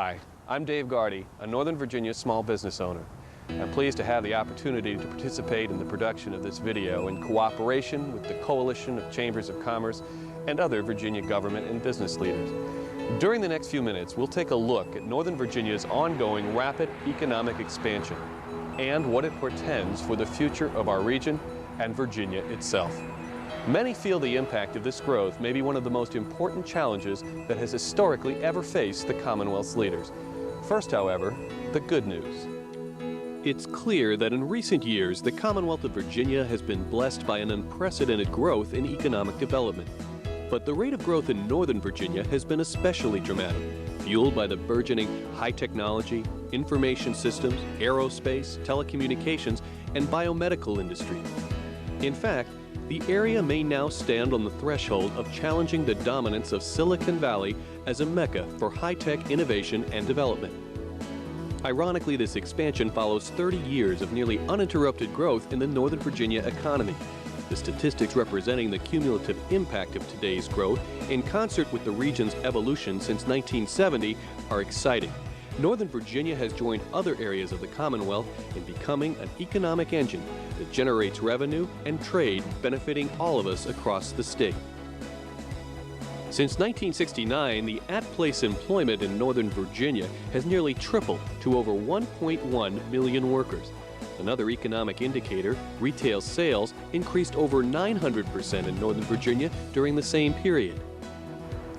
Hi, I'm Dave Gardy, a Northern Virginia small business owner. I'm pleased to have the opportunity to participate in the production of this video in cooperation with the Coalition of Chambers of Commerce and other Virginia government and business leaders. During the next few minutes, we'll take a look at Northern Virginia's ongoing rapid economic expansion and what it portends for the future of our region and Virginia itself. Many feel the impact of this growth may be one of the most important challenges that has historically ever faced the Commonwealth's leaders. First, however, the good news. It's clear that in recent years, the Commonwealth of Virginia has been blessed by an unprecedented growth in economic development. But the rate of growth in Northern Virginia has been especially dramatic, fueled by the burgeoning high technology, information systems, aerospace, telecommunications, and biomedical industries. In fact, the area may now stand on the threshold of challenging the dominance of Silicon Valley as a mecca for high-tech innovation and development. Ironically, this expansion follows 30 years of nearly uninterrupted growth in the Northern Virginia economy. The statistics representing the cumulative impact of today's growth in concert with the region's evolution since 1970 are exciting. Northern Virginia has joined other areas of the Commonwealth in becoming an economic engine that generates revenue and trade benefiting all of us across the state. Since 1969, the at-place employment in Northern Virginia has nearly tripled to over 1.1 million workers. Another economic indicator, retail sales, increased over 900% in Northern Virginia during the same period.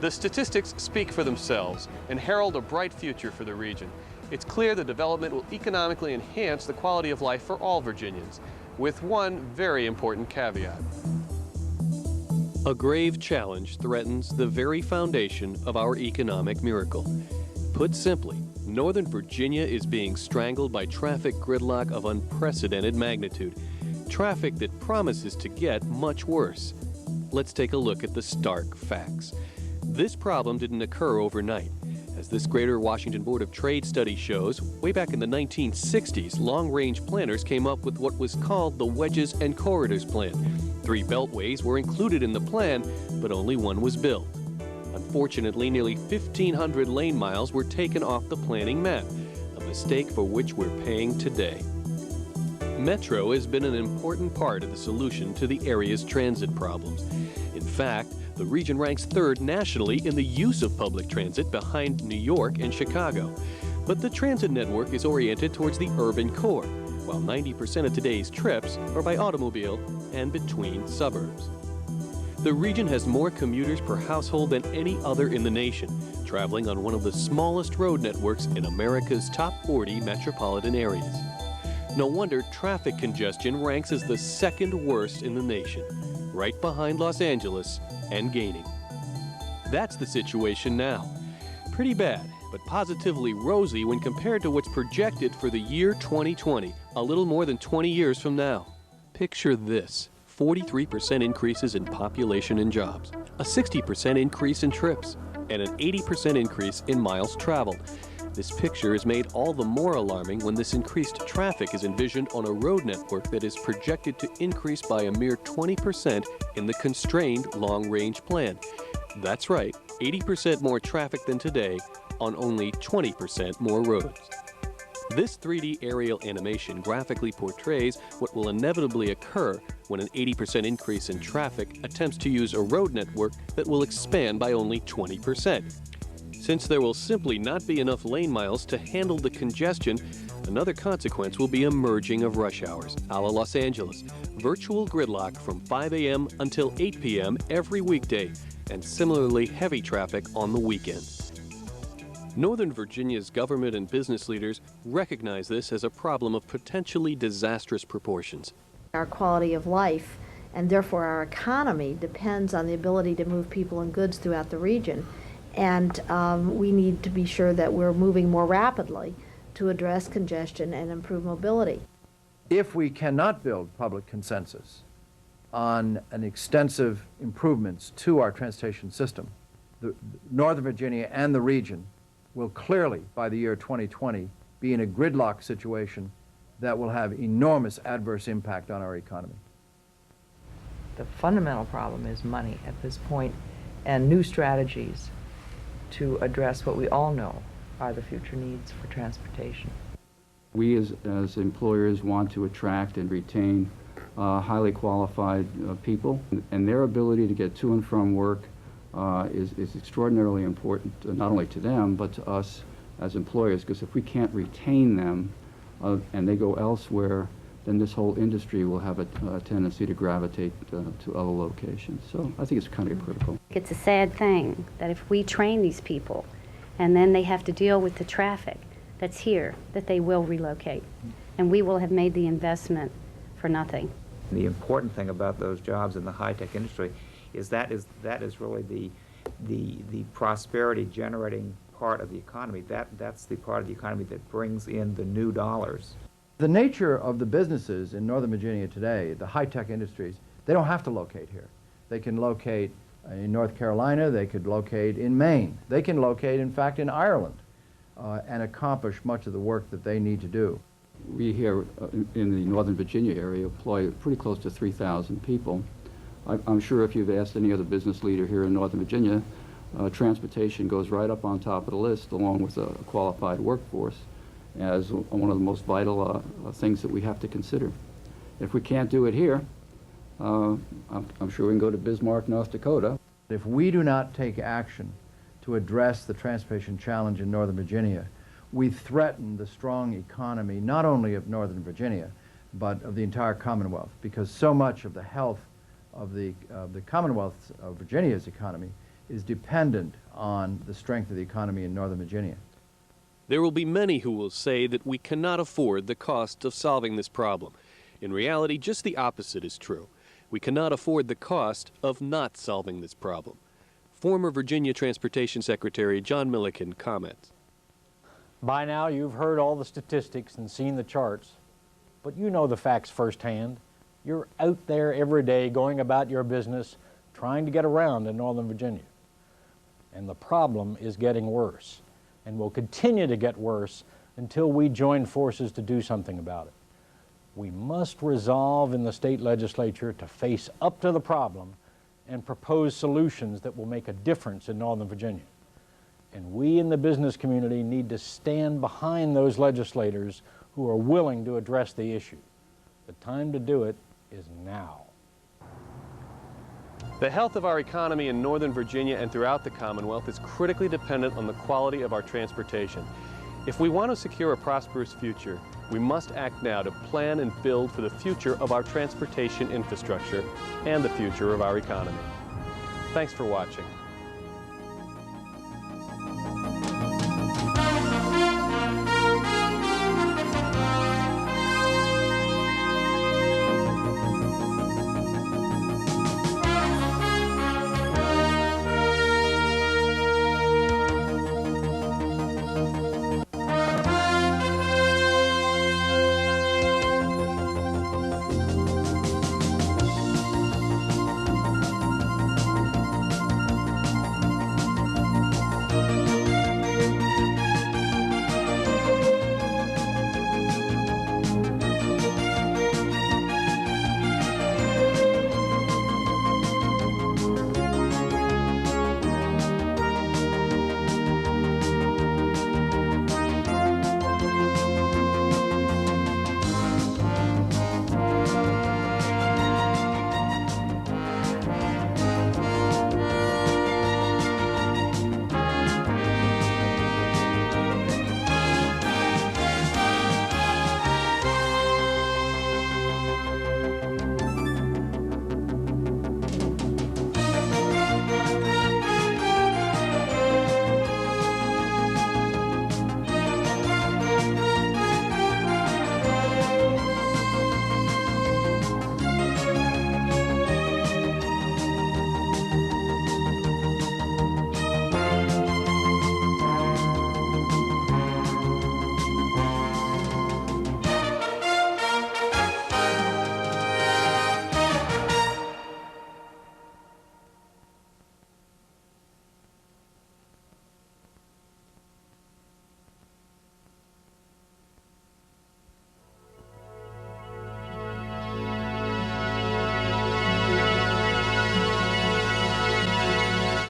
The statistics speak for themselves and herald a bright future for the region. It's clear the development will economically enhance the quality of life for all Virginians, with one very important caveat. A grave challenge threatens the very foundation of our economic miracle. Put simply, Northern Virginia is being strangled by traffic gridlock of unprecedented magnitude, traffic that promises to get much worse. Let's take a look at the stark facts. This problem didn't occur overnight. As this Greater Washington Board of Trade study shows, way back in the 1960s, long-range planners came up with what was called the Wedges and Corridors Plan. 3 beltways were included in the plan, but only one was built. Unfortunately, nearly 1,500 lane miles were taken off the planning map, a mistake for which we're paying today. Metro has been an important part of the solution to the area's transit problems. In fact, the region ranks 3rd nationally in the use of public transit behind New York and Chicago. But the transit network is oriented towards the urban core, while 90% of today's trips are by automobile and between suburbs. The region has more commuters per household than any other in the nation, traveling on one of the smallest road networks in America's top 40 metropolitan areas. No wonder traffic congestion ranks as the 2nd worst in the nation, right behind Los Angeles and gaining. That's the situation now. Pretty bad, but positively rosy when compared to what's projected for the year 2020, a little more than 20 years from now. Picture this: 43% increases in population and jobs, a 60% increase in trips, and an 80% increase in miles traveled. This picture is made all the more alarming when this increased traffic is envisioned on a road network that is projected to increase by a mere 20% in the constrained long-range plan. That's right, 80% more traffic than today on only 20% more roads. This 3D aerial animation graphically portrays what will inevitably occur when an 80% increase in traffic attempts to use a road network that will expand by only 20%. Since there will simply not be enough lane miles to handle the congestion, another consequence will be a merging of rush hours, a la Los Angeles, virtual gridlock from 5 a.m. until 8 p.m. every weekday, and similarly heavy traffic on the weekend. Northern Virginia's government and business leaders recognize this as a problem of potentially disastrous proportions. Our quality of life, and therefore our economy, depends on the ability to move people and goods throughout the region. And we need to be sure that we're moving more rapidly to address congestion and improve mobility. If we cannot build public consensus on an extensive improvements to our transportation system, Northern Virginia and the region will clearly, by the year 2020, be in a gridlock situation that will have enormous adverse impact on our economy. The fundamental problem is money at this point, and new strategies to address what we all know are the future needs for transportation. We as employers want to attract and retain highly qualified people, and their ability to get to and from work is extraordinarily important, not only to them, but to us as employers, because if we can't retain them and they go elsewhere, then this whole industry will have a tendency to gravitate to other locations. So I think it's kind of critical. It's a sad thing that if we train these people and then they have to deal with the traffic that's here, that they will relocate. And we will have made the investment for nothing. The important thing about those jobs in the high-tech industry is that is really the prosperity generating part of the economy. That's the part of the economy that brings in the new dollars. The nature of the businesses in Northern Virginia today, the high-tech industries, they don't have to locate here. They can locate in North Carolina, they could locate in Maine, they can locate, in fact, in Ireland, and accomplish much of the work that they need to do. We here in the Northern Virginia area employ pretty close to 3,000 people. I'm sure if you've asked any other business leader here in Northern Virginia, transportation goes right up on top of the list along with a qualified workforce as one of the most vital things that we have to consider. If we can't do it here, I'm sure we can go to Bismarck, North Dakota. If we do not take action to address the transportation challenge in Northern Virginia, we threaten the strong economy not only of Northern Virginia, but of the entire Commonwealth, because so much of the health of the Commonwealth of Virginia's economy is dependent on the strength of the economy in Northern Virginia. There will be many who will say that we cannot afford the cost of solving this problem. In reality, just the opposite is true. We cannot afford the cost of not solving this problem. Former Virginia Transportation Secretary John Milliken comments. By now, you've heard all the statistics and seen the charts, but you know the facts firsthand. You're out there every day going about your business, trying to get around in Northern Virginia. And the problem is getting worse, and will continue to get worse until we join forces to do something about it. We must resolve in the state legislature to face up to the problem and propose solutions that will make a difference in Northern Virginia. And we in the business community need to stand behind those legislators who are willing to address the issue. The time to do it is now. The health of our economy in Northern Virginia and throughout the Commonwealth is critically dependent on the quality of our transportation. If we want to secure a prosperous future, we must act now to plan and build for the future of our transportation infrastructure and the future of our economy. Thanks for watching.